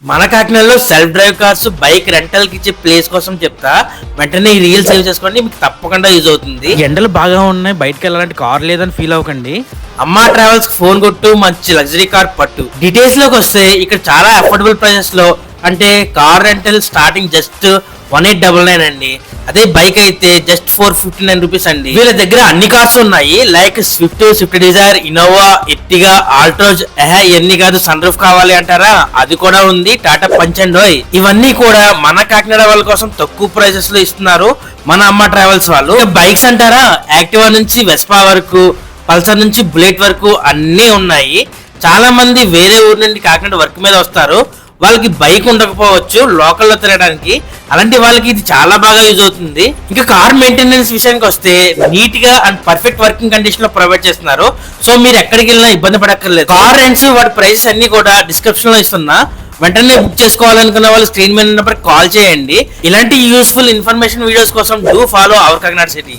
మన కాకినాడలో self drive cars bike rental కి ఇచ్చే ప్లేస్ కోసం చెప్తా. వెంటనే ఈ రీల్ సేవ్ చేసుకోండి, మీకు తప్పకుండా యూజ్ అవుతుంది. ఎండలు బాగా ఉన్నాయి, బయటకు వెళ్ళాలంటే కార్ లేదని ఫీల్ అవ్వకండి. అమ్మా ట్రావెల్స్ ఫోన్ కొట్టు, మంచి లగ్జరీ కార్ పట్టు. డీటెయిల్స్ లోకి వస్తే ఇక్కడ చాలా అఫోర్డబుల్ ప్రైసెస్ లో, అంటే కార్ రెంటల్ స్టార్టింగ్ జస్ట్ 1899 అండి. అదే బైక్ అయితే జస్ట్ 459 రూపీస్ అండి. వీళ్ళ దగ్గర అన్ని కార్స్ ఉన్నాయి, like Swift Dzire, Innova, Ertiga, Altroz. ఇవన్నీ కాదు, సన్ రూఫ్ కావాలి అంటారా, అది కూడా ఉంది. టాటా పంచ్ అండ్ ఓయ్. ఇవన్నీ కూడా మన కాకినాడ వాళ్ళ కోసం తక్కువ ప్రైసెస్ లో ఇస్తున్నారు మన అమ్మ ట్రావెల్స్ వాళ్ళు. బైక్స్ అంటారా, యాక్టివా నుంచి వెస్పా వరకు, పల్సర్ నుంచి బుల్లెట్ వరకు అన్నీ ఉన్నాయి. చాలా మంది వేరే ఊరు నుండి కాకినాడ వర్క్ మీద వస్తారు, వాళ్ళకి బైక్ ఉండకపోవచ్చు లోకల్లో తిరగడానికి. అలాంటి వాళ్ళకి ఇది చాలా బాగా యూజ్ అవుతుంది. ఇంకా కార్ మెయింటెనెన్స్ విషయానికి వస్తే నీట్ గా అండ్ పర్ఫెక్ట్ వర్కింగ్ కండిషన్ లో ప్రొవైడ్ చేస్తున్నారు. సో మీరు ఎక్కడికి వెళ్ళినా ఇబ్బంది పడక్కర్లేదు. కార్ రెంట్స్ వాటి ప్రైసెస్ అన్ని కూడా డిస్క్రిప్షన్ లో ఇస్తున్నా. వెంటనే బుక్ చేసుకోవాలనుకున్న వాళ్ళు స్క్రీన్ మీద నెంబర్ కాల్ చేయండి. ఇలాంటి యూస్ఫుల్ ఇన్ఫర్మేషన్ వీడియోస్ కోసం do follow our Kakinada city.